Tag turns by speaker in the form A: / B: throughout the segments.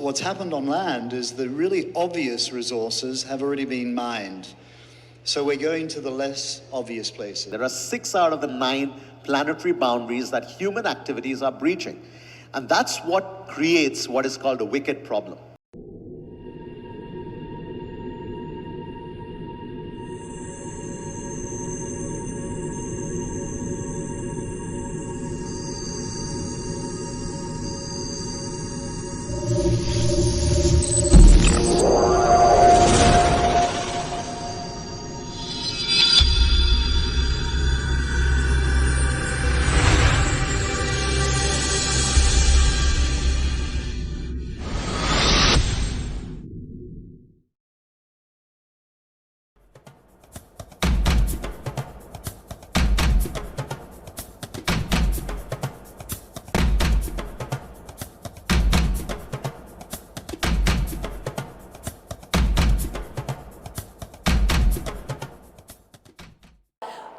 A: what's happened on land is the really obvious resources have already been mined. So we're going to the less obvious places.
B: There are 6 out of the 9 planetary boundaries that human activities are breaching. And that's what creates what is called a wicked problem.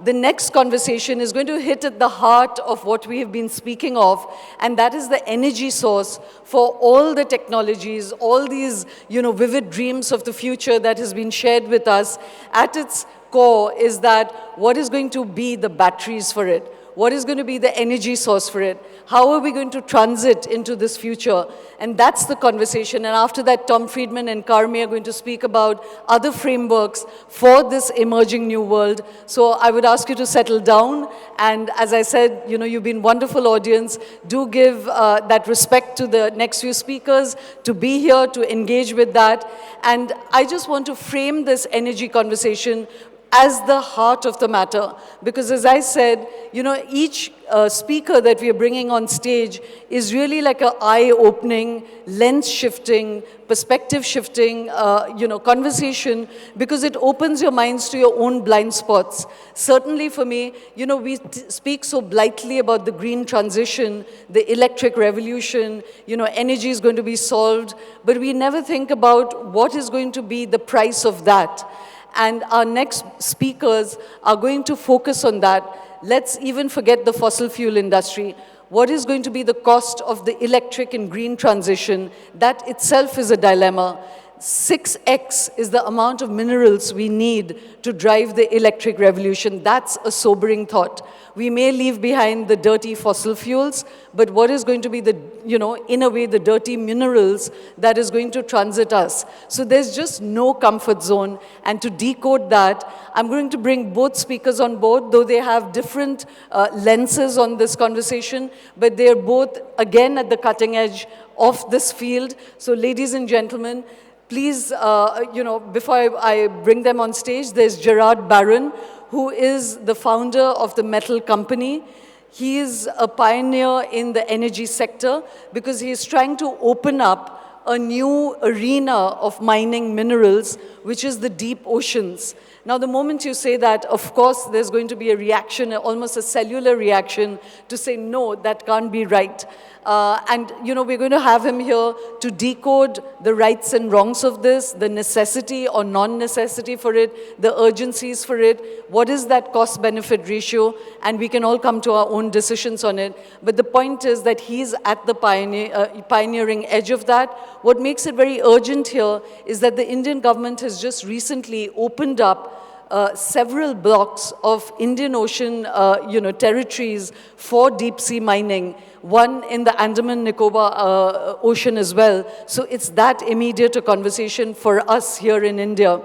C: The next conversation is going to hit at the heart of what we have been speaking of, and that is the energy source for all the technologies, all these, vivid dreams of the future that has been shared with us. At its core is that what is going to be the batteries for it? What is going to be the energy source for it? How are we going to transit into this future? And that's the conversation. And after that, Tom Friedman and Carmi are going to speak about other frameworks for this emerging new world. So I would ask you to settle down. And as I said, you've been wonderful audience. Do give that respect to the next few speakers, to be here, to engage with that. And I just want to frame this energy conversation as the heart of the matter. Because as I said, each speaker that we are bringing on stage is really like an eye-opening, lens-shifting, perspective-shifting, conversation, because it opens your minds to your own blind spots. Certainly for me, we speak so blithely about the green transition, the electric revolution, energy is going to be solved, but we never think about what is going to be the price of that. And our next speakers are going to focus on that. Let's even forget the fossil fuel industry. What is going to be the cost of the electric and green transition? That itself is a dilemma. 6x is the amount of minerals we need to drive the electric revolution. That's a sobering thought. We may leave behind the dirty fossil fuels, but what is going to be the, in a way, the dirty minerals that is going to transit us? So there's just no comfort zone. And to decode that, I'm going to bring both speakers on board, though they have different lenses on this conversation, but they're both, again, at the cutting edge of this field. So ladies and gentlemen, please, before I bring them on stage, there's Gerard Barron, who is the founder of the Metal Company. He is a pioneer in the energy sector because he is trying to open up a new arena of mining minerals, which is the deep oceans. Now, the moment you say that, of course, there's going to be a reaction, almost a cellular reaction, to say, no, that can't be right. We're going to have him here to decode the rights and wrongs of this, the necessity or non-necessity for it, the urgencies for it, what is that cost-benefit ratio, and we can all come to our own decisions on it. But the point is that he's at the pioneering edge of that. What makes it very urgent here is that the Indian government has just recently opened up several blocks of Indian Ocean, territories for deep sea mining, one in the Andaman Nicobar Ocean as well. So it's that immediate a conversation for us here in India.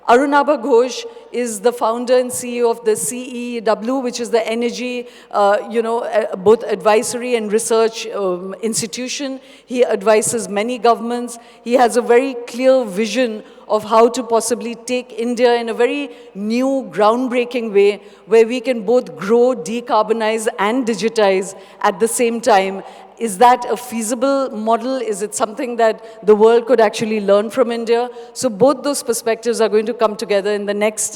C: Arunabha Ghosh is the founder and CEO of the CEW, which is the energy, both advisory and research institution. He advises many governments. He has a very clear vision of how to possibly take India in a very new, groundbreaking way, where we can both grow, decarbonize, and digitize at the same time. Is that a feasible model? Is it something that the world could actually learn from India? So both those perspectives are going to come together in the next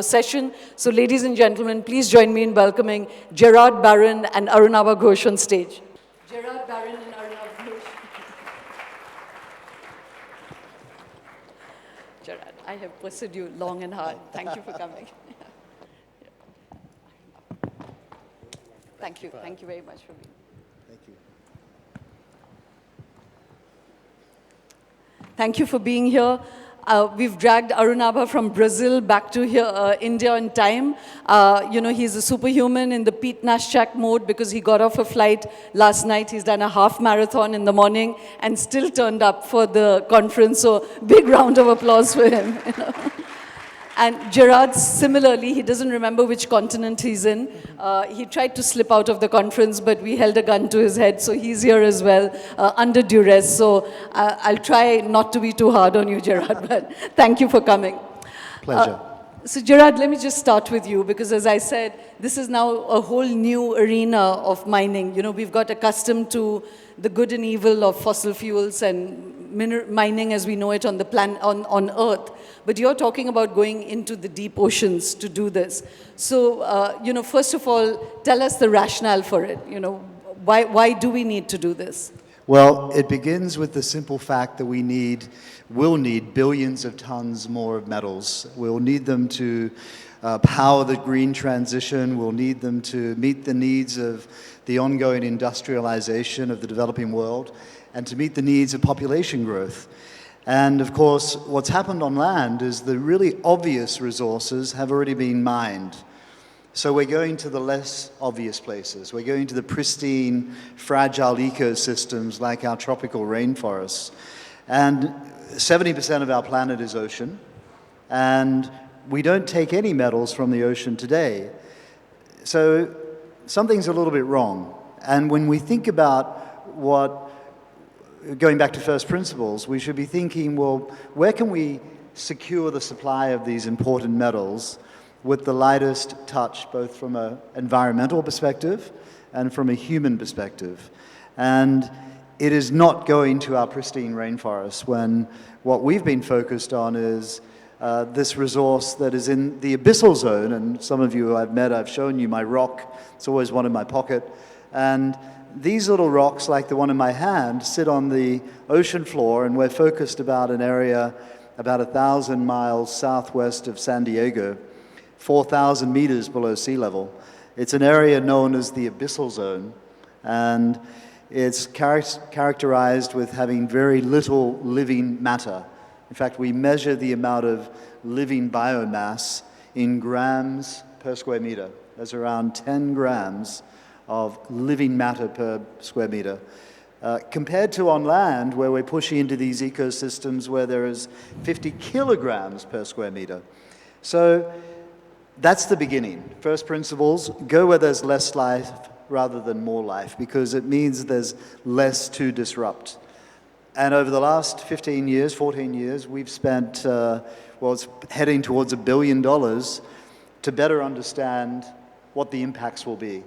C: session. So ladies and gentlemen, please join me in welcoming Gerard Barron and Arunabha Ghosh on stage. Gerard Barron and Arunabha Ghosh. Gerard, I have pursued you long and hard. Thank you for coming. Thank you. Thank you very much for being here.
A: Thank you.
C: Thank you for being here. We've dragged Arunabha from Brazil back to here, India in time. He's a superhuman in the Pete Naszak mode because he got off a flight last night. He's done a half marathon in the morning and still turned up for the conference. So big round of applause for him. And Gerard, similarly, he doesn't remember which continent he's in. He tried to slip out of the conference, but we held a gun to his head, so he's here as well, under duress. So I'll try not to be too hard on you, Gerard, but thank you for coming.
A: Pleasure.
C: So Gerard, let me just start with you, because as I said, this is now a whole new arena of mining. We've got accustomed to the good and evil of fossil fuels and mining as we know it on the on Earth. But you're talking about going into the deep oceans to do this. So, first of all, tell us the rationale for it. Why do we need to do this?
A: Well, it begins with the simple fact that we'll need billions of tons more of metals. We'll need them to power the green transition. We'll need them to meet the needs of the ongoing industrialization of the developing world and to meet the needs of population growth. And of course, what's happened on land is the really obvious resources have already been mined. So we're going to the less obvious places. We're going to the pristine, fragile ecosystems like our tropical rainforests. And 70% of our planet is ocean, and we don't take any metals from the ocean today. So something's a little bit wrong. And when we think about going back to first principles, we should be thinking, well, where can we secure the supply of these important metals with the lightest touch, both from an environmental perspective and from a human perspective? And it is not going to our pristine rainforests when what we've been focused on is this resource that is in the abyssal zone. And some of you I've met, I've shown you my rock. It's always one in my pocket. And these little rocks, like the one in my hand, sit on the ocean floor, and we're focused about an area about 1,000 miles southwest of San Diego, 4,000 meters below sea level. It's an area known as the abyssal zone, and it's characterized with having very little living matter. In fact, we measure the amount of living biomass in grams per square meter. There's around 10 grams of living matter per square meter. Compared to on land, where we're pushing into these ecosystems where there is 50 kilograms per square meter. So that's the beginning. First principles, go where there's less life rather than more life, because it means there's less to disrupt. And over the last 14 years, we've spent, it's heading towards $1 billion to better understand what the impacts will be.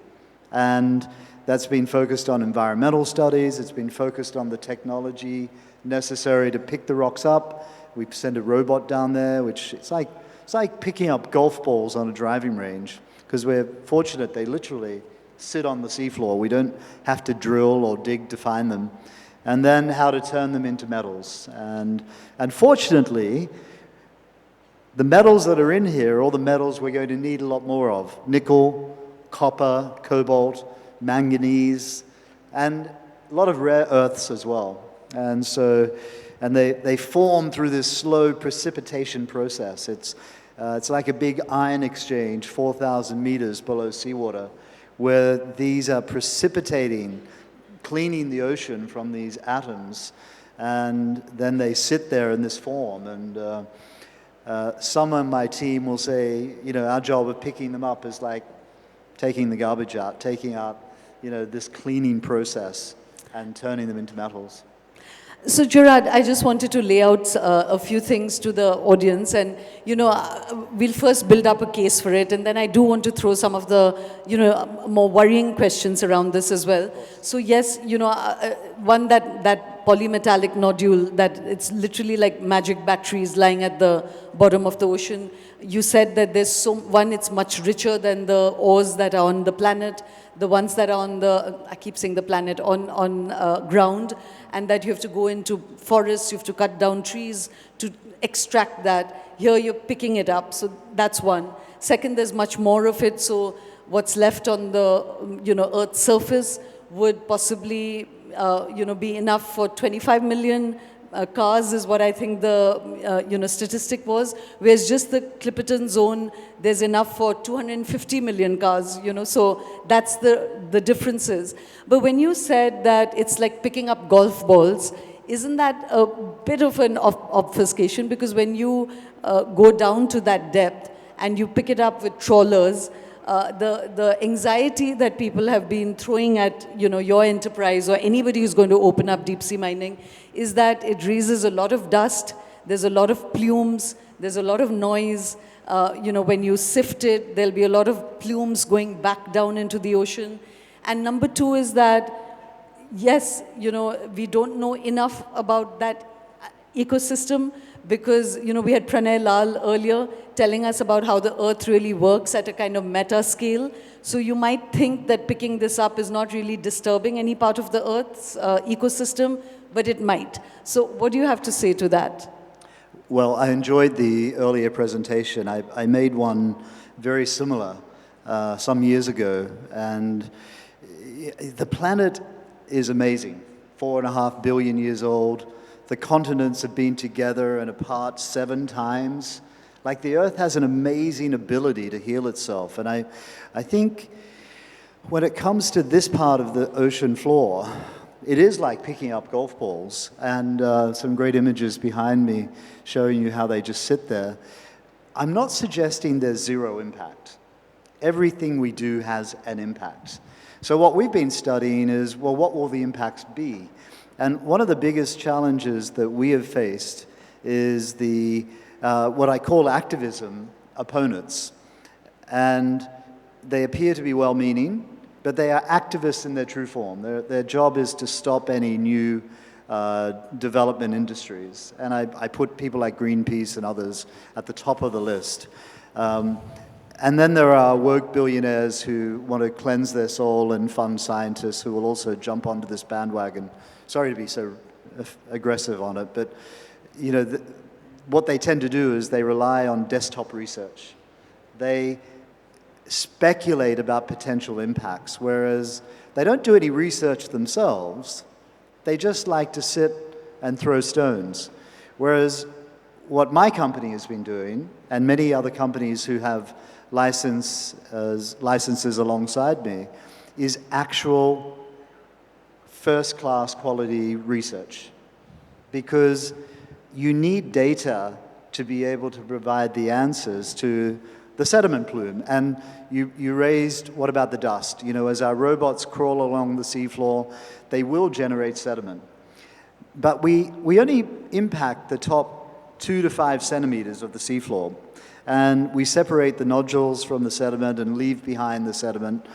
A: And that's been focused on environmental studies. It's been focused on the technology necessary to pick the rocks up. We send a robot down there, which it's like picking up golf balls on a driving range, because we're fortunate they literally sit on the seafloor. We don't have to drill or dig to find them. And then how to turn them into metals. And unfortunately, the metals that are in here are all the metals we're going to need a lot more of. Nickel, copper, cobalt, manganese, and a lot of rare earths as well. And they form through this slow precipitation process. It's like a big ion exchange 4,000 meters below seawater, where these are precipitating, cleaning the ocean from these atoms, and then they sit there in this form. And some on my team will say, our job of picking them up is like taking the garbage out, taking out, this cleaning process and turning them into metals.
C: So Gerard, I just wanted to lay out a few things to the audience, and we'll first build up a case for it, and then I do want to throw some of the more worrying questions around this as well. So yes, one that polymetallic nodule, that it's literally like magic batteries lying at the bottom of the ocean. You said that there's it's much richer than the ores that are on the planet, the ones that are on I keep saying the planet, on ground, and that you have to go into forests, you have to cut down trees to extract that. Here you're picking it up, so that's one. Second, there's much more of it, so what's left on the Earth's surface would possibly be enough for 25 million cars is what I think the statistic was, whereas just the Clipperton zone, there's enough for 250 million cars, so that's the differences. But when you said that it's like picking up golf balls, isn't that a bit of an obfuscation? Because when you go down to that depth and you pick it up with trawlers, the anxiety that people have been throwing at your enterprise or anybody who's going to open up deep sea mining is that it raises a lot of dust, there's a lot of plumes, there's a lot of noise. When you sift it, there'll be a lot of plumes going back down into the ocean. And number two is that, yes, we don't know enough about that ecosystem because, we had Pranay Lal earlier telling us about how the earth really works at a kind of meta scale. So you might think that picking this up is not really disturbing any part of the earth's ecosystem, but it might. So what do you have to say to that?
A: Well, I enjoyed the earlier presentation. I made one very similar some years ago, and the planet is amazing. 4.5 billion years old. The continents have been together and apart 7 times. Like, the Earth has an amazing ability to heal itself. And I think when it comes to this part of the ocean floor, it is like picking up golf balls. And some great images behind me showing you how they just sit there. I'm not suggesting there's zero impact. Everything we do has an impact. So what we've been studying is, well, what will the impacts be? And one of the biggest challenges that we have faced is the what I call activism opponents. And they appear to be well-meaning, but they are activists in their true form. Their job is to stop any new development industries. And I put people like Greenpeace and others at the top of the list. And then there are woke billionaires who want to cleanse their soul and fund scientists who will also jump onto this bandwagon. Sorry to be so aggressive on it, but what they tend to do is they rely on desktop research. They speculate about potential impacts, whereas they don't do any research themselves. They just like to sit and throw stones. Whereas what my company has been doing, and many other companies who have licenses alongside me, is actual first-class quality research. Because you need data to be able to provide the answers to the sediment plume. And you raised, what about the dust? As our robots crawl along the seafloor, they will generate sediment. But we only impact the top 2 to 5 centimeters of the seafloor. And we separate the nodules from the sediment and leave behind the sediment.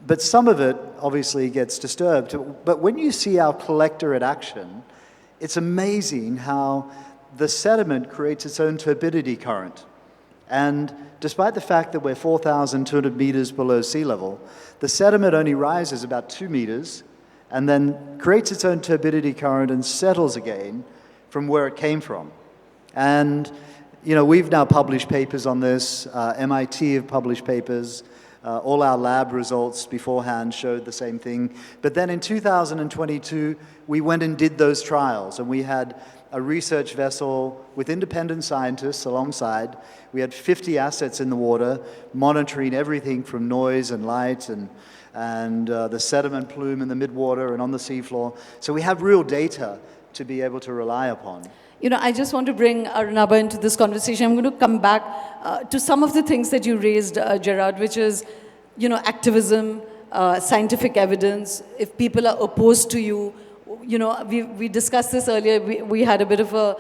A: But some of it obviously gets disturbed. But when you see our collector in action, it's amazing how the sediment creates its own turbidity current. And despite the fact that we're 4,200 meters below sea level, the sediment only rises about 2 meters and then creates its own turbidity current and settles again from where it came from. And we've now published papers on this. MIT have published papers. All our lab results beforehand showed the same thing. But then in 2022, we went and did those trials, and we had a research vessel with independent scientists alongside. We had 50 assets in the water, monitoring everything from noise and light and the sediment plume in the midwater and on the seafloor. So we have real data to be able to rely upon.
C: I just want to bring Arunabha into this conversation. I'm going to come back to some of the things that you raised, Gerard, which is, activism, scientific evidence. If people are opposed to you, we discussed this earlier. We had a bit of a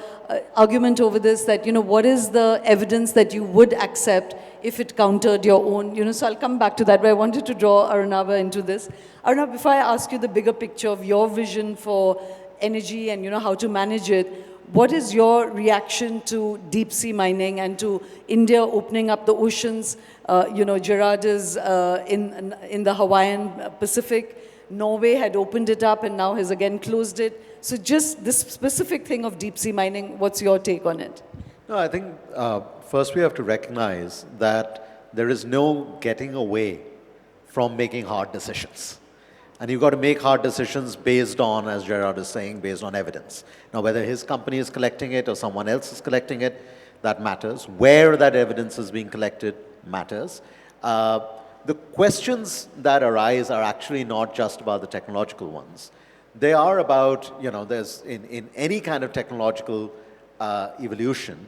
C: argument over this, that, what is the evidence that you would accept if it countered your own? So I'll come back to that, but I wanted to draw Arunabha into this. Arunabha, before I ask you the bigger picture of your vision for energy and, how to manage it, what is your reaction to deep sea mining and to India opening up the oceans? Gerard is in the Hawaiian Pacific. Norway had opened it up and now has again closed it. So just this specific thing of deep sea mining, what's your take on it?
B: No, I think first we have to recognize that there is no getting away from making hard decisions. And you've got to make hard decisions based on, as Gerard is saying, based on evidence. Now, whether his company is collecting it or someone else is collecting it, that matters. Where that evidence is being collected matters. The questions that arise are actually not just about the technological ones. They are about, there's in any kind of technological evolution,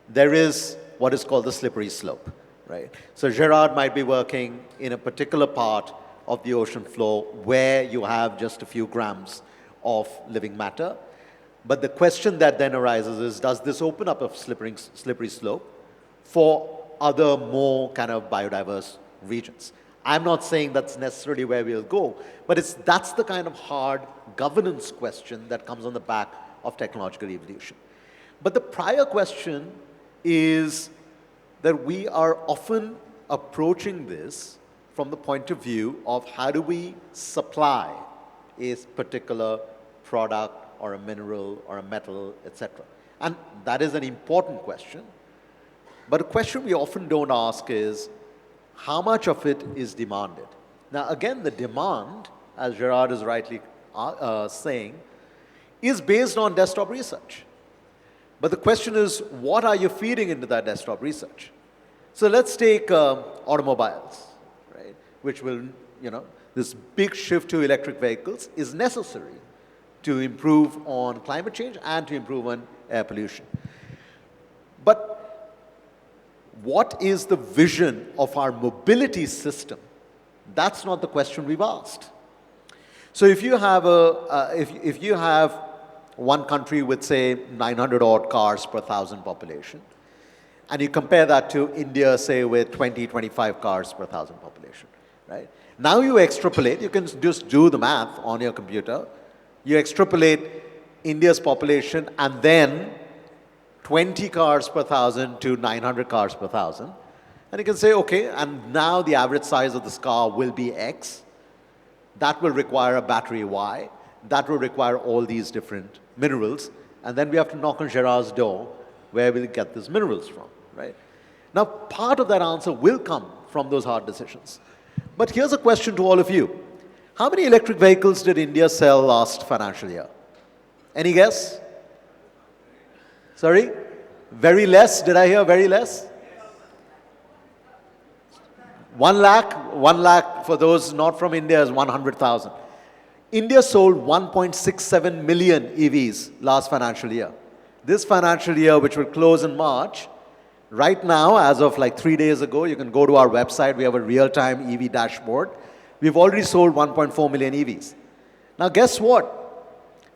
B: there is what is called the slippery slope, right? So Gerard might be working in a particular part of the ocean floor where you have just a few grams of living matter. But the question that then arises is, does this open up a slippery slope for other more kind of biodiverse regions? I'm not saying that's necessarily where we'll go, but that's the kind of hard governance question that comes on the back of technological evolution. But the prior question is that we are often approaching this from the point of view of how do we supply a particular product or a mineral or a metal, etc. And that is an important question. But a question we often don't ask is, how much of it is demanded? Now, again, the demand, as Gerard is rightly saying, is based on desktop research. But the question is, what are you feeding into that desktop research? So let's take automobiles, right? Which will, this big shift to electric vehicles is necessary to improve on climate change and to improve on air pollution. But what is the vision of our mobility system? That's not the question we've asked. So if you have if you have one country with, say, 900 odd cars per 1,000 population, and you compare that to India, say, with 20, 25 cars per 1,000 population, right? Now you extrapolate, you can just do the math on your computer. You extrapolate India's population and then 20 cars per 1,000 to 900 cars per 1,000. And you can say, okay, and now the average size of this car will be X. That will require a battery Y. That will require all these different minerals. And then we have to knock on Gerard's door, where will we get these minerals from, right? Now, part of that answer will come from those hard decisions. But here's a question to all of you. How many electric vehicles did India sell last financial year? Any guess? Sorry? Very less? Did I hear very less? 1 lakh? 1 lakh for those not from India is 100,000. India sold 1.67 million EVs last financial year. This financial year, which will close in March, right now, as of like 3 days ago, you can go to our website. We have a real-time EV dashboard. We've already sold 1.4 million EVs. Now, guess what?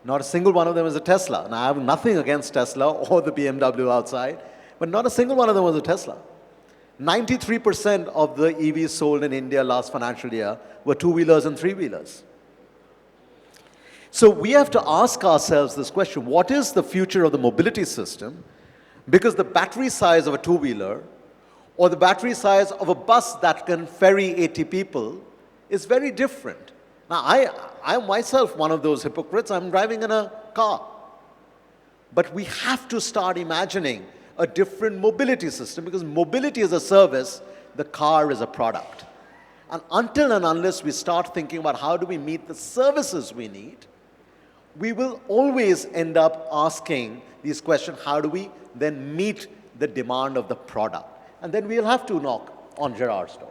B: Not a single one of them is a Tesla. Now, I have nothing against Tesla or the BMW outside, but not a single one of them was a Tesla. 93% of the EVs sold in India last financial year were two-wheelers and three-wheelers. So we have to ask ourselves this question: what is the future of the mobility system? Because the battery size of a two-wheeler or the battery size of a bus that can ferry 80 people is very different. Now, I am myself one of those hypocrites. I'm driving in a car. But we have to start imagining a different mobility system, because mobility is a service, the car is a product. And until and unless we start thinking about how do we meet the services we need, we will always end up asking these questions: how do we then meet the demand of the product? And then we'll have to knock on Gerard's door.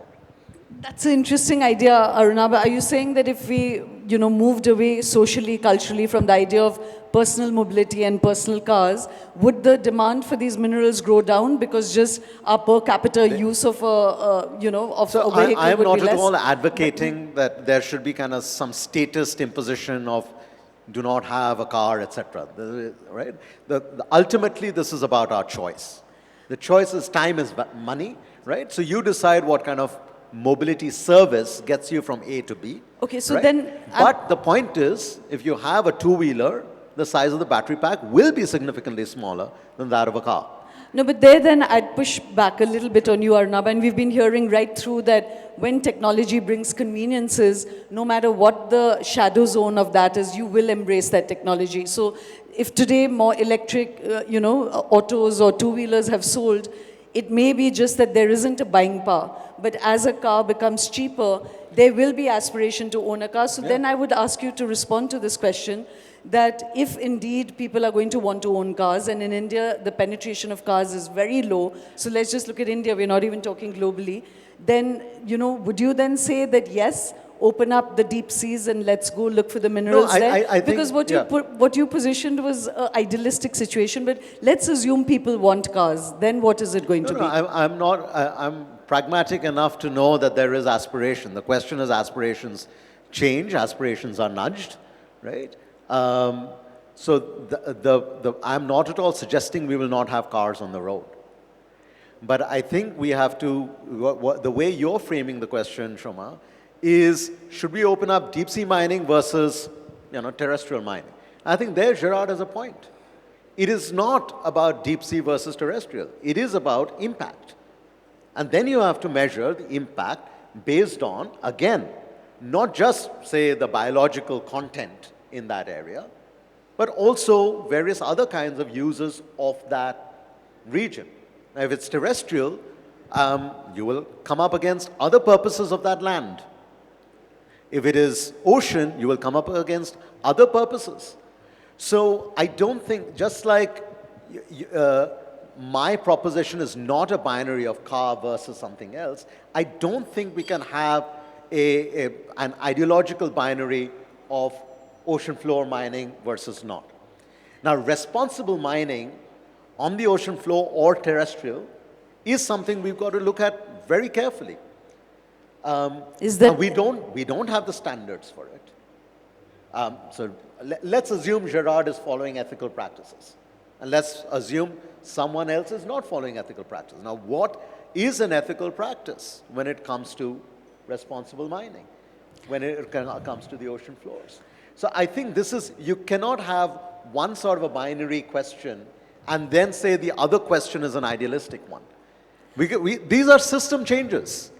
C: That's an interesting idea, Arunabha. Are you saying that if we, moved away socially, culturally from the idea of personal mobility and personal cars, would the demand for these minerals go down because just our per capita use of a vehicle would be less?
B: I am not at all advocating that there should be kind of some statist imposition of do not have a car, etc. Right? Ultimately, this is about our choice. The choice is time is money, right? So you decide what kind of mobility service gets you from A to B.
C: Okay, so
B: right?
C: then...
B: But the point is, if you have a two-wheeler, the size of the battery pack will be significantly smaller than that of a car.
C: No, but then I'd push back a little bit on you, Arunabha, and we've been hearing right through that when technology brings conveniences, no matter what the shadow zone of that is, you will embrace that technology. So if today more electric, autos or two-wheelers have sold, It may be just that there isn't a buying power, but as a car becomes cheaper, there will be aspiration to own a car. So then I would ask you to respond to this question, that if indeed people are going to want to own cars, and in India the penetration of cars is very low, so let's just look at India, we're not even talking globally, then, would you then say that yes, open up the deep seas and let's go look for the minerals there?
B: I think,
C: because what you positioned was an idealistic situation, but let's assume people want cars, then what is it going to be?
B: I'm pragmatic enough to know that there is aspiration. The question is, aspirations change, aspirations are nudged, right? So I'm not at all suggesting we will not have cars on the road. But I think we have to, the way you're framing the question, Shoma, is should we open up deep sea mining versus terrestrial mining? I think there Gerard has a point. It is not about deep sea versus terrestrial. It is about impact. And then you have to measure the impact based on, again, not just, say, the biological content in that area, but also various other kinds of uses of that region. Now, if it's terrestrial, you will come up against other purposes of that land. If it is ocean, you will come up against other purposes. So I don't think, just like my proposition is not a binary of car versus something else, I don't think we can have an ideological binary of ocean floor mining versus not. Now, responsible mining on the ocean floor or terrestrial is something we've got to look at very carefully.
C: Is that
B: we don't have the standards for it. So let's assume Gerard is following ethical practices, and let's assume someone else is not following ethical practices. Now, what is an ethical practice when it comes to responsible mining, when it comes to the ocean floors? So I think you cannot have one sort of a binary question and then say the other question is an idealistic one. These are system changes.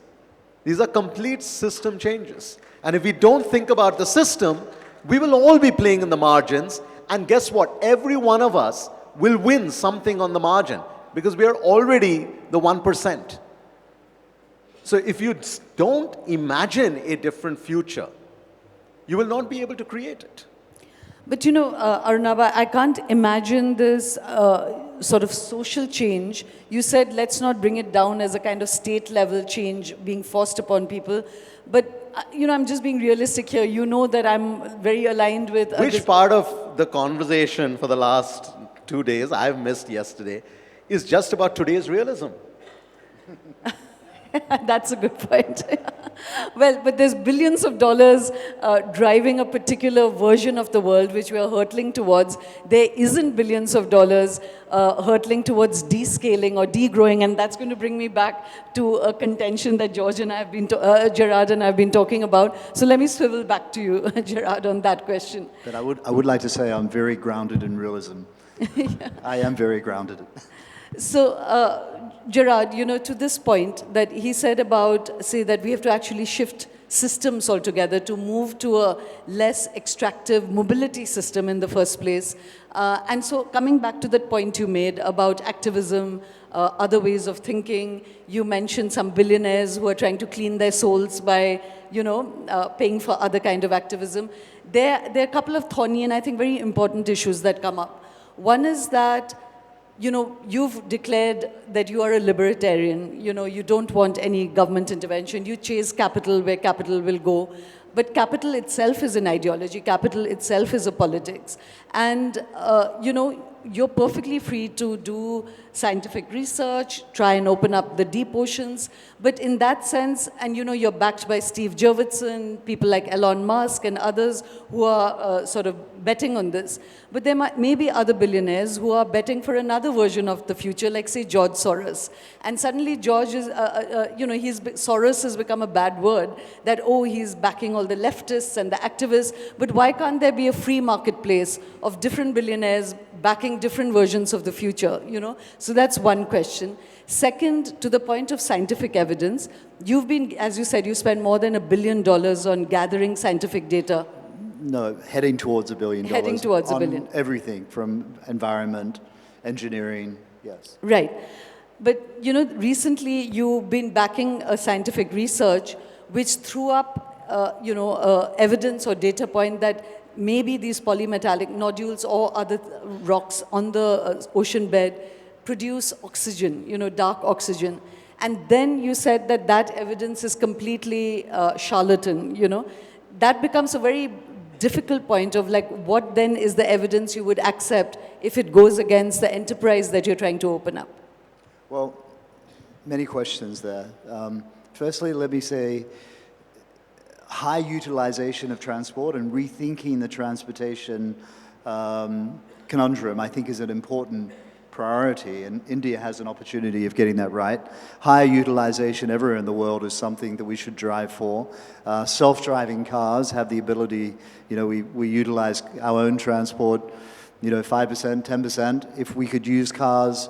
B: These are complete system changes. And if we don't think about the system, we will all be playing in the margins. And guess what? Every one of us will win something on the margin because we are already the 1%. So if you don't imagine a different future, you will not be able to create it.
C: But Arunabha, I can't imagine this sort of social change. You said let's not bring it down as a kind of state level change being forced upon people. But, I'm just being realistic here. You know that I'm very aligned with...
B: Which part of the conversation for the last 2 days, I've missed yesterday, is just about today's realism?
C: That's a good point. Well, but there's billions of dollars driving a particular version of the world which we are hurtling towards. There isn't billions of dollars hurtling towards descaling or degrowing, and that's going to bring me back to a contention that Gerard and I have been talking about. So let me swivel back to you, Gerard, on that question.
A: But I would like to say I'm very grounded in realism. I am very grounded.
C: So, Gerard, to this point that he said about, say, that we have to actually shift systems altogether to move to a less extractive mobility system in the first place. And so coming back to that point you made about activism, other ways of thinking, you mentioned some billionaires who are trying to clean their souls by, paying for other kind of activism. There are a couple of thorny and I think very important issues that come up. One is that you've declared that you are a libertarian. You don't want any government intervention. You chase capital where capital will go. But capital itself is an ideology. Capital itself is a politics. And, you're perfectly free to do scientific research, try and open up the deep oceans. But in that sense, and you're backed by Steve Jurvetson, people like Elon Musk and others who are sort of betting on this. But there may be other billionaires who are betting for another version of the future, like say George Soros. And suddenly George is, Soros has become a bad word, that, he's backing all the leftists and the activists. But why can't there be a free marketplace of different billionaires backing different versions of the future, So that's one question. Second, to the point of scientific evidence, you've been, as you said, you spent more than $1 billion on gathering scientific data.
A: No, heading towards $1 billion.
C: Heading towards $1 billion.
A: Everything from environment, engineering, yes.
C: Right. But, you know, recently you've been backing a scientific research which threw up, evidence or data point that maybe these polymetallic nodules or other rocks on the ocean bed produce oxygen, you know, dark oxygen. And then you said that that evidence is completely charlatan, you know. That becomes a very difficult point of like, what then is the evidence you would accept if it goes against the enterprise that you're trying to open up?
A: Well, many questions there. Firstly, let me say high utilization of transport and rethinking the transportation conundrum, I think, is an important priority, and India has an opportunity of getting that right. Higher utilization everywhere in the world is something that we should drive for. Self-driving cars have the ability, you know, we utilize our own transport, you know, 5%, 10%. If we could use cars,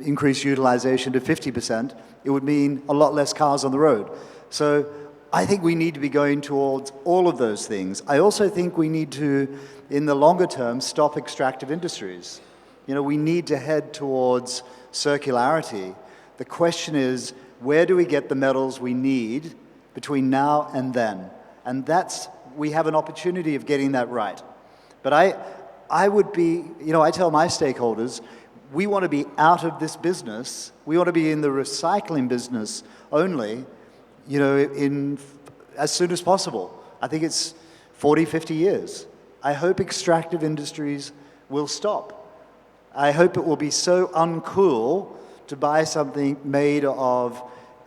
A: increase utilization to 50%, it would mean a lot less cars on the road. So I think we need to be going towards all of those things. I also think we need to, in the longer term, stop extractive industries. You know, we need to head towards circularity. The question is, where do we get the metals we need between now and then? And we have an opportunity of getting that right. But I would be, you know, I tell my stakeholders, we want to be out of this business. We want to be in the recycling business only, you know, as soon as possible. I think it's 40, 50 years. I hope extractive industries will stop. I hope it will be so uncool to buy something made of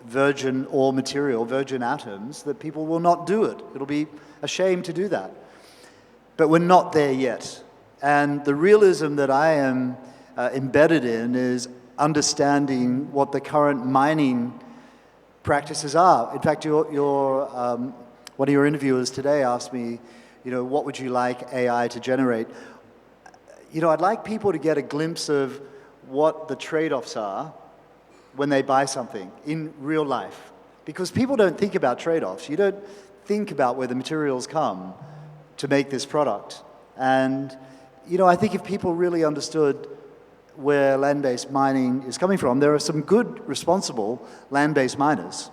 A: virgin ore material, virgin atoms, that people will not do it. It'll be a shame to do that. But we're not there yet. And the realism that I am embedded in is understanding what the current mining practices are. In fact, one of your interviewers today asked me, you know, what would you like AI to generate? You know, I'd like people to get a glimpse of what the trade-offs are when they buy something in real life. Because people don't think about trade-offs. You don't think about where the materials come to make this product. And, you know, I think if people really understood where land-based mining is coming from, there are some good, responsible land-based miners.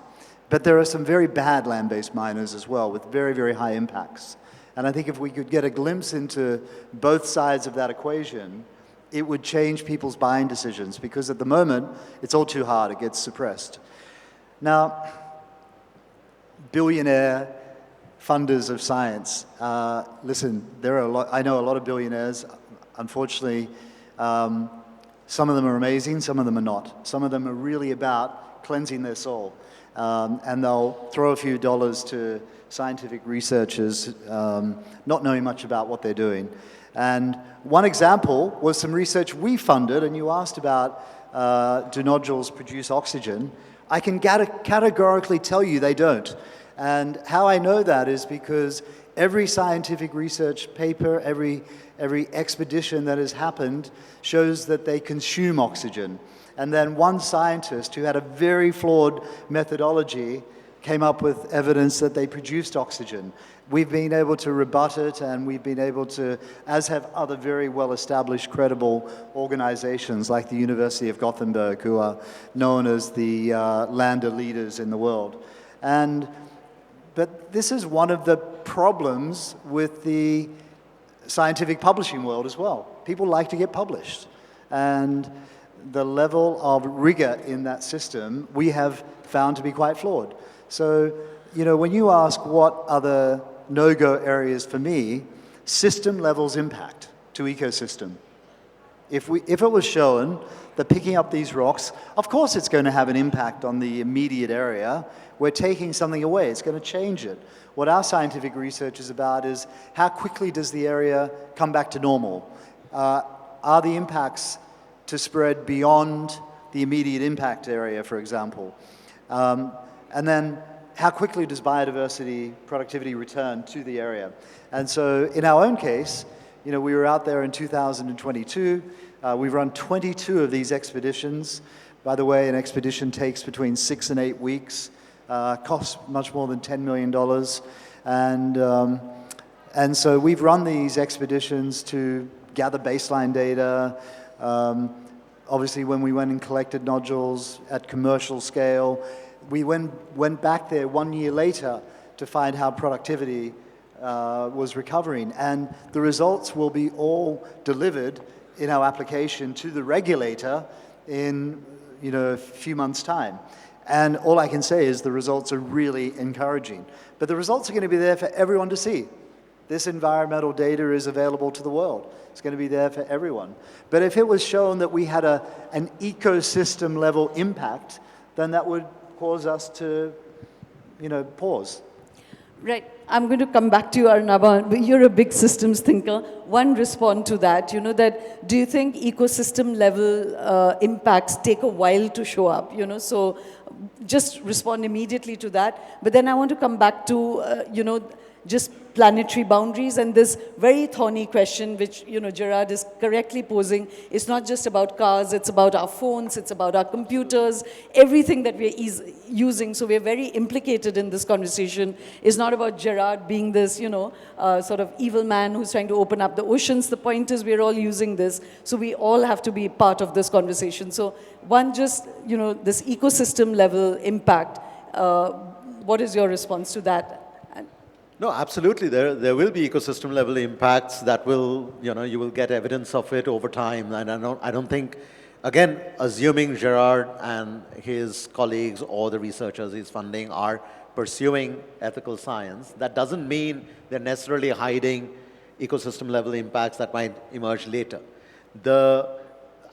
A: But there are some very bad land-based miners as well with very, very high impacts. And I think if we could get a glimpse into both sides of that equation, it would change people's buying decisions, because at the moment, it's all too hard. It gets suppressed. Now, billionaire funders of science. Listen, there are a lot. I know a lot of billionaires. Unfortunately, some of them are amazing, some of them are not. Some of them are really about cleansing their soul. And they'll throw a few dollars to scientific researchers, not knowing much about what they're doing. And one example was some research we funded, and you asked about do nodules produce oxygen. I can categorically tell you they don't. And how I know that is because every scientific research paper, every expedition that has happened shows that they consume oxygen. And then one scientist who had a very flawed methodology came up with evidence that they produced oxygen. We've been able to rebut it, and we've been able to, as have other very well-established, credible organizations like the University of Gothenburg, who are known as the lander leaders in the world. But this is one of the problems with the scientific publishing world as well. People like to get published. And the level of rigor in that system we have found to be quite flawed. So, you know, when you ask what are the no-go areas for me, system levels impact to ecosystem. If it was shown that picking up these rocks, of course it's going to have an impact on the immediate area. We're taking something away. It's going to change it. What our scientific research is about is how quickly does the area come back to normal? Are the impacts to spread beyond the immediate impact area, for example? And then how quickly does biodiversity productivity return to the area? And so in our own case, you know, we were out there in 2022. We've run 22 of these expeditions. By the way, an expedition takes between 6 and 8 weeks, costs much more than $10 million. And so we've run these expeditions to gather baseline data, obviously, when we went and collected nodules at commercial scale, we went back there 1 year later to find how productivity was recovering. And the results will be all delivered in our application to the regulator in a few months' time. And all I can say is the results are really encouraging. But the results are going to be there for everyone to see. This environmental data is available to the world. It's going to be there for everyone. But if it was shown that we had an ecosystem level impact, then that would cause us to, pause.
C: Right. I'm going to come back to you, Arunabha, but you're a big systems thinker. One, respond to that. Do you think ecosystem level impacts take a while to show up? So just respond immediately to that. But then I want to come back to, just planetary boundaries and this very thorny question which, Gerard is correctly posing. It's not just about cars, it's about our phones, it's about our computers, everything that we're using. So we're very implicated in this conversation. It's not about Gerard being this, sort of evil man who's trying to open up the oceans. The point is we're all using this. So we all have to be part of this conversation. So one, just, this ecosystem level impact. What is your response to that?
B: No, absolutely. There will be ecosystem level impacts that will, you will get evidence of it over time. And I don't think, again, assuming Gerard and his colleagues or the researchers he's funding are pursuing ethical science, that doesn't mean they're necessarily hiding ecosystem level impacts that might emerge later.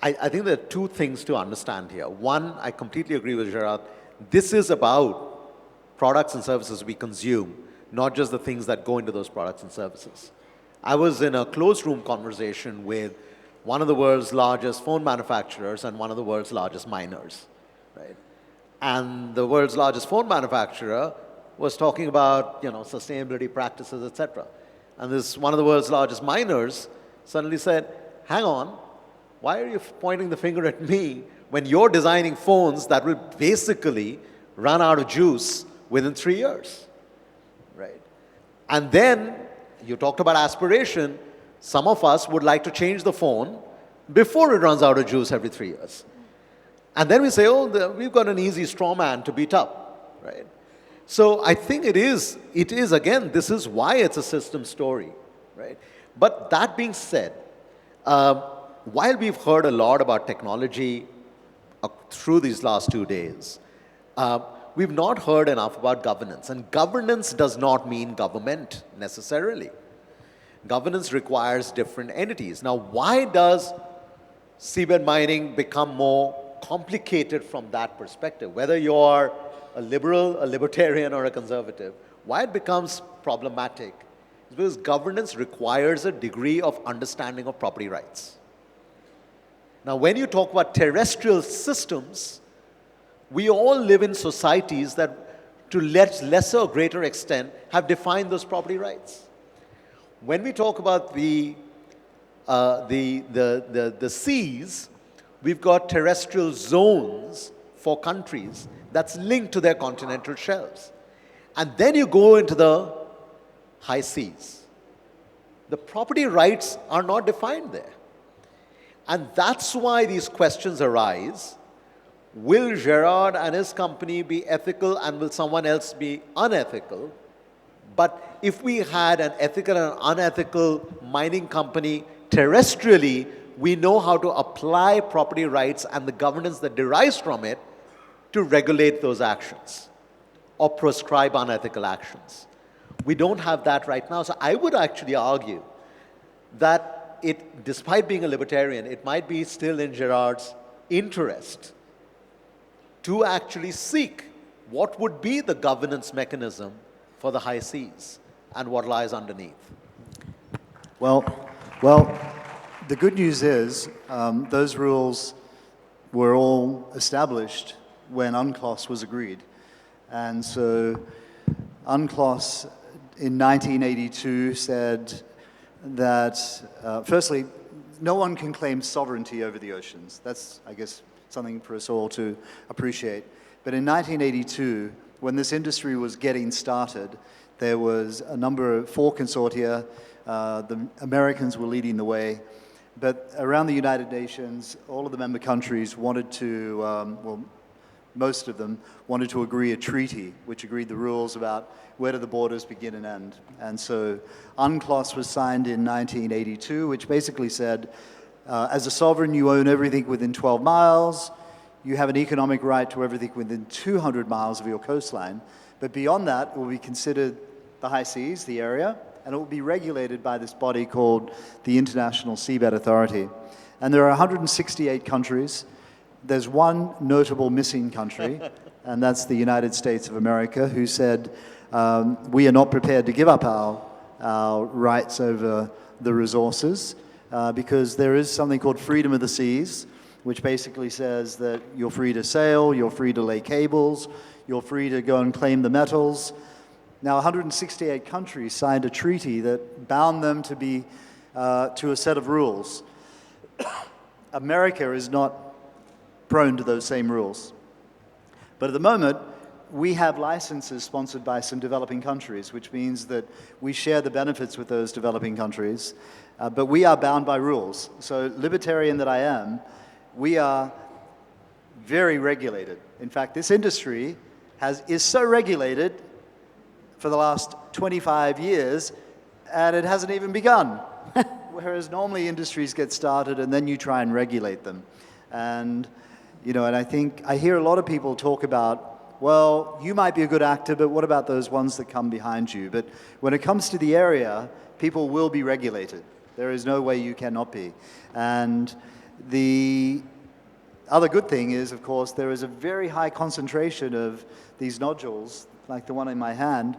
B: I think there are two things to understand here. One, I completely agree with Gerard. This is about products and services we consume, not just the things that go into those products and services. I was in a closed room conversation with one of the world's largest phone manufacturers and one of the world's largest miners, right? And the world's largest phone manufacturer was talking about, sustainability practices, etc. And this one of the world's largest miners suddenly said, hang on, why are you pointing the finger at me when you're designing phones that will basically run out of juice within 3 years? Right. And then you talked about aspiration. Some of us would like to change the phone before it runs out of juice every 3 years. And then we say, we've got an easy straw man to beat up, right? So I think it is again, this is why it's a system story, right? But that being said, while we've heard a lot about technology through these last 2 days, we've not heard enough about governance. And governance does not mean government necessarily. Governance requires different entities. Now, why does seabed mining become more complicated from that perspective? Whether you're a liberal, a libertarian, or a conservative, why it becomes problematic is because governance requires a degree of understanding of property rights. Now, when you talk about terrestrial systems, we all live in societies that, to lesser or greater extent, have defined those property rights. When we talk about the seas, we've got terrestrial zones for countries that's linked to their continental shelves. And then you go into the high seas. The property rights are not defined there. And that's why these questions arise. Will Gerard and his company be ethical and will someone else be unethical? But if we had an ethical and unethical mining company terrestrially, we know how to apply property rights and the governance that derives from it to regulate those actions or prescribe unethical actions. We don't have that right now. So I would actually argue that despite being a libertarian, it might be still in Gerard's interest to actually seek what would be the governance mechanism for the high seas and what lies underneath.
A: Well, the good news is those rules were all established when UNCLOS was agreed. And so UNCLOS in 1982 said that, firstly, no one can claim sovereignty over the oceans. That's, I guess, something for us all to appreciate. But in 1982, when this industry was getting started, there was a number of 4 consortia. The Americans were leading the way. But around the United Nations, all of the member countries wanted to, well, most of them wanted to agree a treaty, which agreed the rules about where do the borders begin and end. And so UNCLOS was signed in 1982, which basically said, as a sovereign, you own everything within 12 miles. You have an economic right to everything within 200 miles of your coastline. But beyond that, it will be considered the high seas, the area, and it will be regulated by this body called the International Seabed Authority. And there are 168 countries. There's one notable missing country, and that's the United States of America, who said, we are not prepared to give up our rights over the resources because there is something called freedom of the seas, which basically says that you're free to sail, you're free to lay cables, you're free to go and claim the metals. Now, 168 countries signed a treaty that bound them to be to a set of rules. America is not prone to those same rules. But at the moment, we have licenses sponsored by some developing countries, which means that we share the benefits with those developing countries, but we are bound by rules. So, libertarian that I am, we are very regulated. In fact, this industry is so regulated for the last 25 years, and it hasn't even begun. Whereas normally industries get started and then you try and regulate them. And, you know, and I think I hear a lot of people talk about, well, you might be a good actor, but what about those ones that come behind you? But when it comes to the area, people will be regulated. There is no way you cannot be. And the other good thing is, of course, there is a very high concentration of these nodules, like the one in my hand,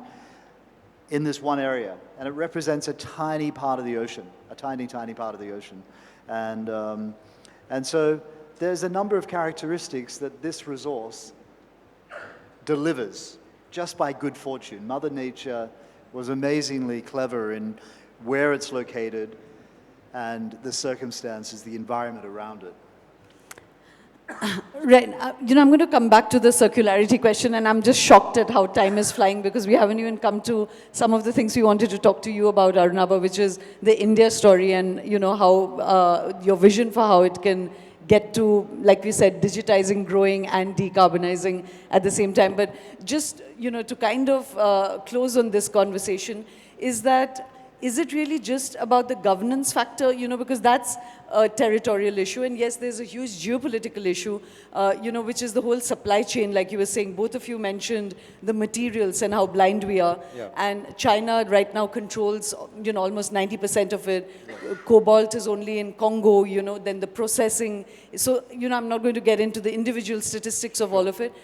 A: in this one area. And it represents a tiny part of the ocean, a tiny, tiny part of the ocean. And so there's a number of characteristics that this resource delivers just by good fortune. Mother Nature was amazingly clever in where it's located and the circumstances, the environment around it.
C: Right. You know, I'm going to come back to the circularity question, and I'm just shocked at how time is flying because we haven't even come to some of the things we wanted to talk to you about, Arunabha, which is the India story and, you know, how your vision for how it can get to, like we said, digitizing, growing, and decarbonizing at the same time. But just, you know, to kind of close on this conversation, is it really just about the governance factor, you know, because that's a territorial issue. And yes, there's a huge geopolitical issue, you know, which is the whole supply chain, like you were saying. Both of you mentioned the materials and how blind we are.
B: Yeah.
C: And China right now controls, you know, almost 90% of it. Yeah. Cobalt is only in Congo, you know, then the processing. So, you know, I'm not going to get into the individual statistics of all of it.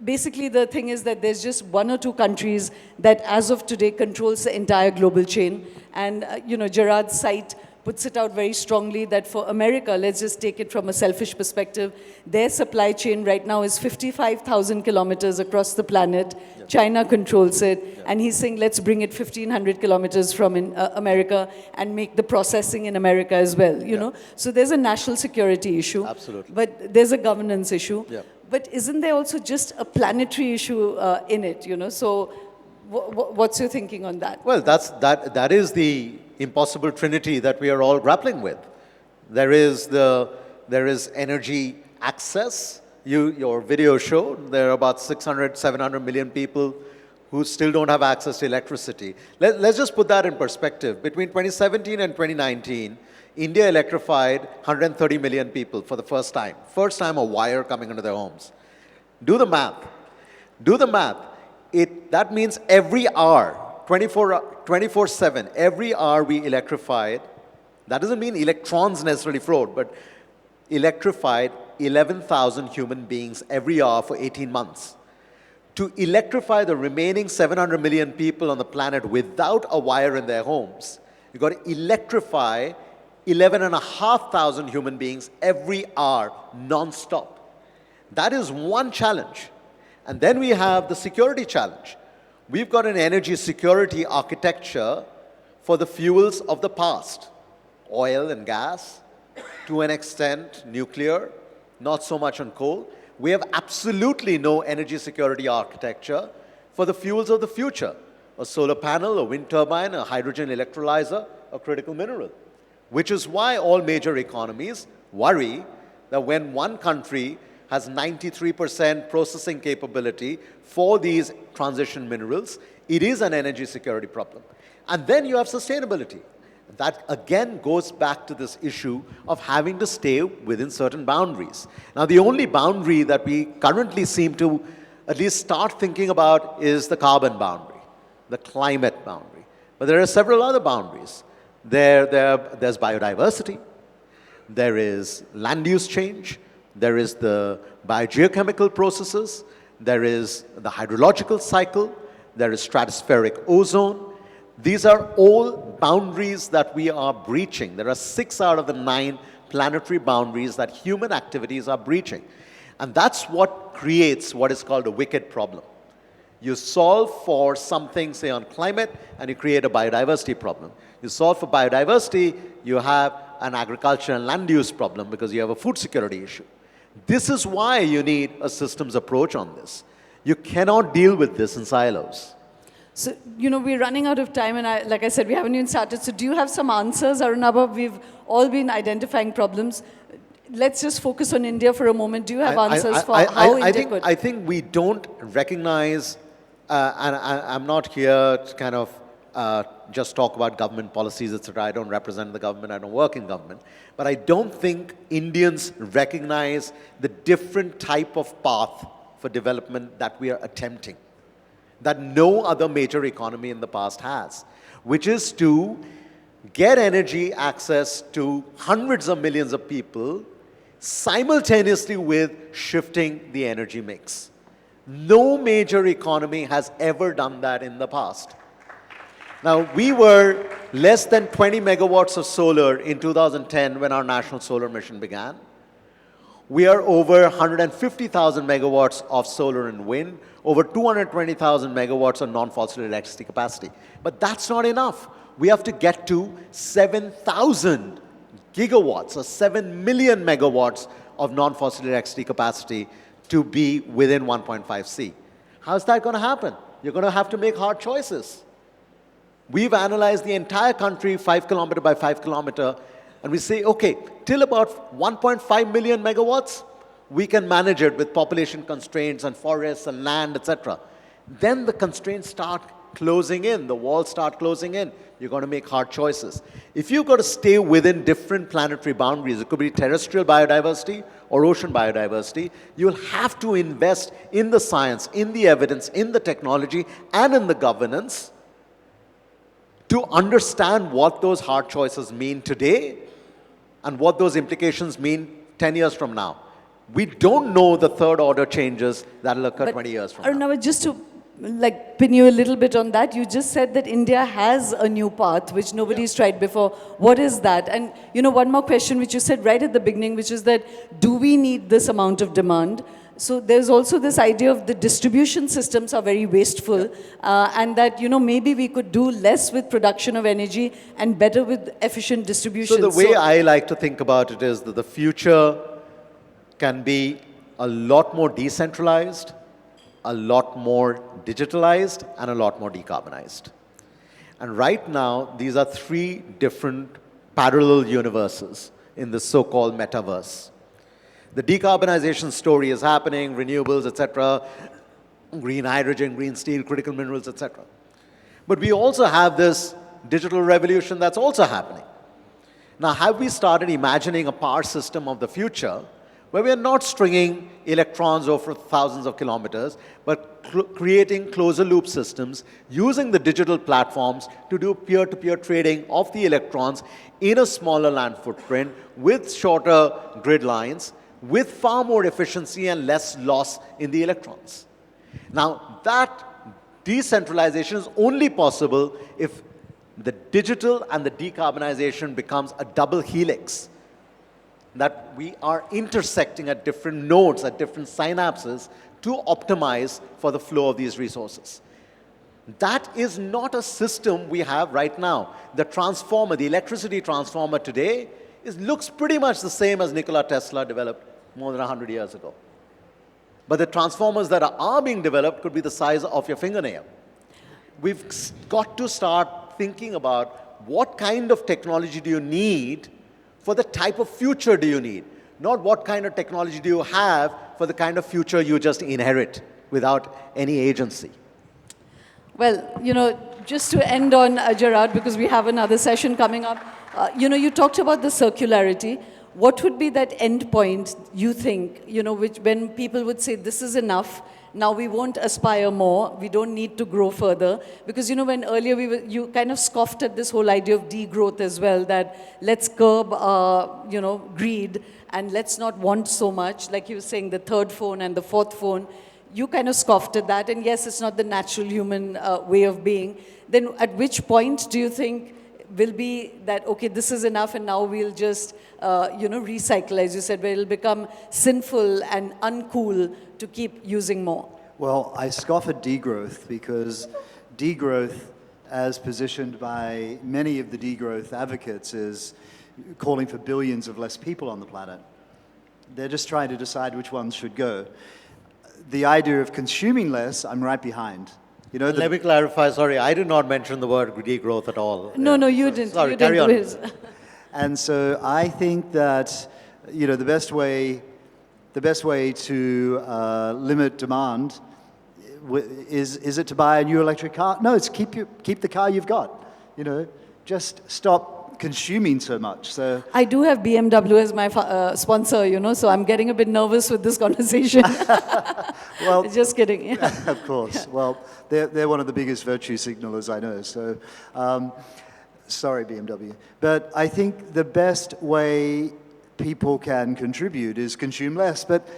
C: Basically, the thing is that there's just one or two countries that, as of today, controls the entire global chain. And, you know, Gerard's site puts it out very strongly that for America, let's just take it from a selfish perspective, their supply chain right now is 55,000 kilometers across the planet. Yep. China controls it. Yep. And he's saying, let's bring it 1,500 kilometers from America and make the processing in America as well, you know? So there's a national security issue.
B: Absolutely.
C: But there's a governance issue.
B: Yep.
C: But isn't there also just a planetary issue in it, you know? So what's your thinking on that?
B: Well, that is the impossible trinity that we are all grappling with. There is energy access. Your video showed there are about 600, 700 million people who still don't have access to electricity. Let's just put that in perspective. Between 2017 and 2019, India electrified 130 million people for the first time. First time a wire coming into their homes. Do the math. Do the math. That means every hour, 24/7, every hour we electrified, that doesn't mean electrons necessarily flowed, but electrified 11,000 human beings every hour for 18 months. To electrify the remaining 700 million people on the planet without a wire in their homes, you've got to electrify 11,500 human beings every hour, non-stop. That is one challenge. And then we have the security challenge. We've got an energy security architecture for the fuels of the past. Oil and gas, to an extent nuclear, not so much on coal. We have absolutely no energy security architecture for the fuels of the future. A solar panel, a wind turbine, a hydrogen electrolyzer, a critical mineral. which is why all major economies worry that when one country has 93% processing capability for these transition minerals, it is an energy security problem. And then you have sustainability. That again goes back to this issue of having to stay within certain boundaries. Now, the only boundary that we currently seem to at least start thinking about is the carbon boundary, the climate boundary. But there are several other boundaries. There's biodiversity, there is land use change, there is the biogeochemical processes, there is the hydrological cycle, there is stratospheric ozone. These are all boundaries that we are breaching. There are 6 out of the 9 planetary boundaries that human activities are breaching. And that's what creates what is called a wicked problem. You solve for something, say on climate, and you create a biodiversity problem. You solve for biodiversity, you have an agriculture and land use problem because you have a food security issue. This is why you need a systems approach on this. You cannot deal with this in silos.
C: So, we're running out of time, and like I said, we haven't even started. So do you have some answers, Arunabha? We've all been identifying problems. Let's just focus on India for a moment. Do you have answers for how India could?
B: I think we don't recognize, and I'm not here to kind of just talk about government policies, etc. I don't represent the government, I don't work in government. But I don't think Indians recognize the different type of path for development that we are attempting, that no other major economy in the past has, which is to get energy access to hundreds of millions of people simultaneously with shifting the energy mix. No major economy has ever done that in the past. Now, we were less than 20 megawatts of solar in 2010 when our national solar mission began. We are over 150,000 megawatts of solar and wind, over 220,000 megawatts of non-fossil electricity capacity. But that's not enough. We have to get to 7,000 gigawatts, or 7 million megawatts of non-fossil electricity capacity to be within 1.5C. How's that going to happen? You're going to have to make hard choices. We've analyzed the entire country 5 kilometer by 5 kilometer, and we say, okay, till about 1.5 million megawatts, we can manage it with population constraints and forests and land, etc. Then the constraints start closing in, the walls start closing in. You're going to make hard choices. If you've got to stay within different planetary boundaries, it could be terrestrial biodiversity or ocean biodiversity, you'll have to invest in the science, in the evidence, in the technology, and in the governance to understand what those hard choices mean today and what those implications mean 10 years from now. We don't know the third order changes that will occur 20 years from now.
C: Arunabha, just to pin you a little bit on that, you just said that India has a new path which nobody's tried before. What is that? And one more question which you said right at the beginning, which is that do we need this amount of demand? So there's also this idea of the distribution systems are very wasteful, and that maybe we could do less with production of energy and better with efficient distribution.
B: So the way I like to think about it is that the future can be a lot more decentralized, a lot more digitalized, and a lot more decarbonized. And right now, these are 3 different parallel universes in the so-called metaverse. The decarbonization story is happening, renewables, etc., green hydrogen, green steel, critical minerals, etc. But we also have this digital revolution that's also happening. Now, have we started imagining a power system of the future where we are not stringing electrons over thousands of kilometers, but creating closer loop systems using the digital platforms to do peer-to-peer trading of the electrons in a smaller land footprint with shorter grid lines, with far more efficiency and less loss in the electrons. Now, that decentralization is only possible if the digital and the decarbonization becomes a double helix, that we are intersecting at different nodes, at different synapses to optimize for the flow of these resources. That is not a system we have right now. The transformer, the electricity transformer today, looks pretty much the same as Nikola Tesla developed more than 100 years ago. But the transformers that are being developed could be the size of your fingernail. We've got to start thinking about what kind of technology do you need for the type of future do you need? Not what kind of technology do you have for the kind of future you just inherit without any agency.
C: Well, just to end on Gerard, because we have another session coming up, you talked about the circularity. What would be that end point, you think, which when people would say, this is enough, now we won't aspire more, we don't need to grow further? Because, when earlier you kind of scoffed at this whole idea of degrowth as well, that let's curb, greed, and let's not want so much, like you were saying, the third phone and the fourth phone. You kind of scoffed at that, and yes, it's not the natural human way of being. Then at which point do you think will be that, okay, this is enough, and now we'll just, recycle, as you said, where it'll become sinful and uncool to keep using more?
A: Well, I scoff at degrowth because degrowth, as positioned by many of the degrowth advocates, is calling for billions of less people on the planet. They're just trying to decide which ones should go. The idea of consuming less, I'm right behind.
B: Let me clarify, sorry, I did not mention the word degrowth at all.
C: No, you didn't.
B: Sorry,
C: you
B: carry
C: didn't.
B: on.
A: And so I think that, the best way to limit demand is it to buy a new electric car? No, it's keep the car you've got. Just stop consuming so much. So
C: I do have BMW as my sponsor, so I'm getting a bit nervous with this conversation.
A: well,
C: just kidding. Yeah.
A: Of course. Well, they're one of the biggest virtue signalers I know. So, sorry, BMW. But I think the best way people can contribute is consume less. But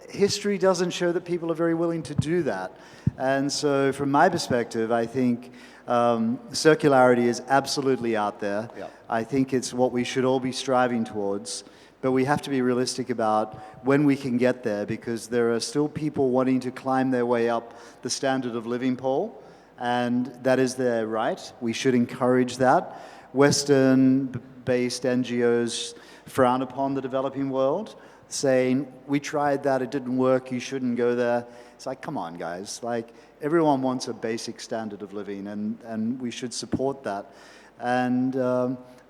A: history doesn't show that people are very willing to do that. And so, from my perspective, I think circularity is absolutely out there.
B: Yeah.
A: I think it's what we should all be striving towards, but we have to be realistic about when we can get there, because there are still people wanting to climb their way up the standard of living pole, and that is their right. We should encourage that. Western-based NGOs frown upon the developing world, saying, we tried that, it didn't work, you shouldn't go there. It's like, come on, guys. Like, everyone wants a basic standard of living, and we should support that. And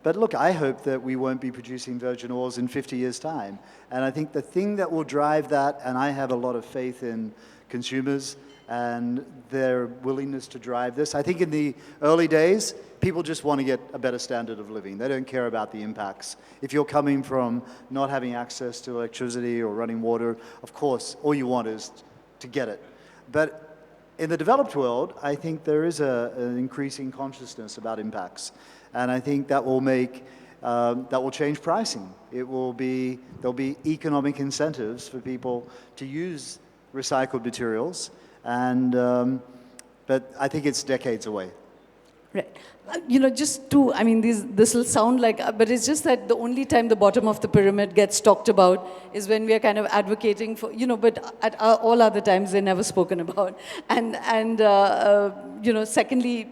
A: but look, I hope that we won't be producing virgin oils in 50 years' time. And I think the thing that will drive that, and I have a lot of faith in consumers and their willingness to drive this. I think in the early days, people just want to get a better standard of living. They don't care about the impacts. If you're coming from not having access to electricity or running water, of course, all you want is to get it. But in the developed world, I think there is an increasing consciousness about impacts. And I think that will change pricing. There'll be economic incentives for people to use recycled materials. And, but I think it's decades away.
C: Right. This will sound like, but it's just that the only time the bottom of the pyramid gets talked about is when we are kind of advocating for, but at all other times they're never spoken about. And secondly,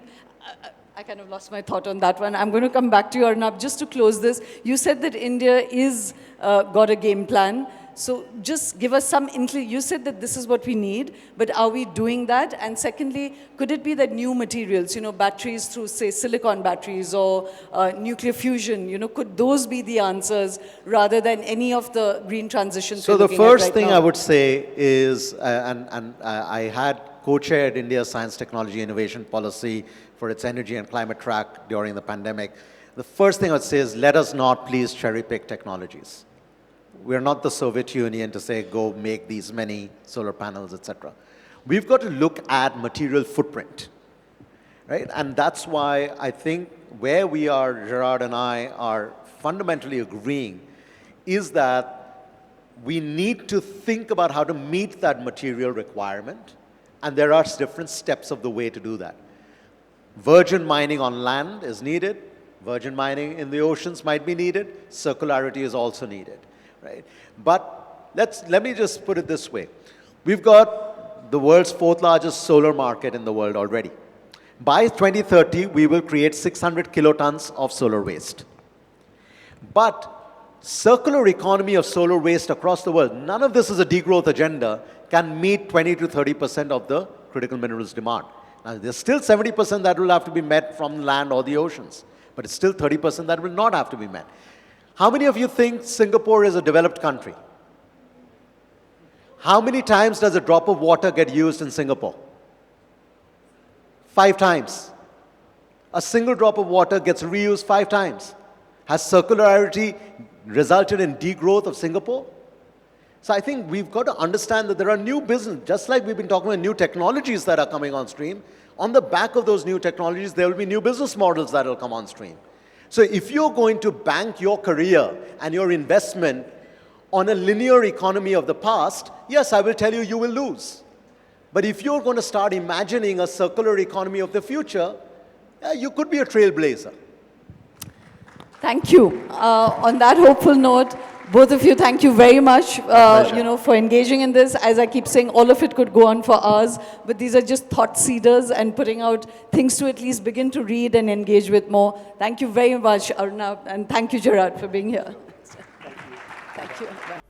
C: I kind of lost my thought on that one. I'm going to come back to you, Arunabha. Just to close this, you said that India is got a game plan. So just give us some inkling. You said that this is what we need, but are we doing that? And secondly, could it be that new materials, batteries through, say, silicon batteries or nuclear fusion, could those be the answers rather than any of the green transitions?
B: So the first thing I would say is, I had co-chaired India's Science, Technology, Innovation Policy for its energy and climate track during the pandemic. The first thing I would say is, let us not please cherry-pick technologies. We're not the Soviet Union to say, go make these many solar panels, etc. We've got to look at material footprint, right? And that's why I think where we are, Gerard and I, are fundamentally agreeing is that we need to think about how to meet that material requirement, and there are different steps of the way to do that. Virgin mining on land is needed. Virgin mining in the oceans might be needed. Circularity is also needed. Right? But let me just put it this way. We've got the world's 4th largest solar market in the world already. By 2030, we will create 600 kilotons of solar waste. But circular economy of solar waste across the world, none of this is a degrowth agenda, can meet 20 to 30% of the critical minerals demand. Now, there's still 70% that will have to be met from land or the oceans. But it's still 30% that will not have to be met. How many of you think Singapore is a developed country? How many times does a drop of water get used in Singapore? 5 times. A single drop of water gets reused 5 times. Has circularity resulted in degrowth of Singapore? So I think we've got to understand that there are new business, just like we've been talking about new technologies that are coming on stream. On the back of those new technologies, there will be new business models that will come on stream. So if you're going to bank your career and your investment on a linear economy of the past, yes, I will tell you, you will lose. But if you're going to start imagining a circular economy of the future, you could be a trailblazer.
C: Thank you. On that hopeful note, both of you, thank you very much, for engaging in this. As I keep saying, all of it could go on for hours, but these are just thought seeders and putting out things to at least begin to read and engage with more. Thank you very much, Arunabha, and thank you, Gerard, for being here. Thank you. Thank you.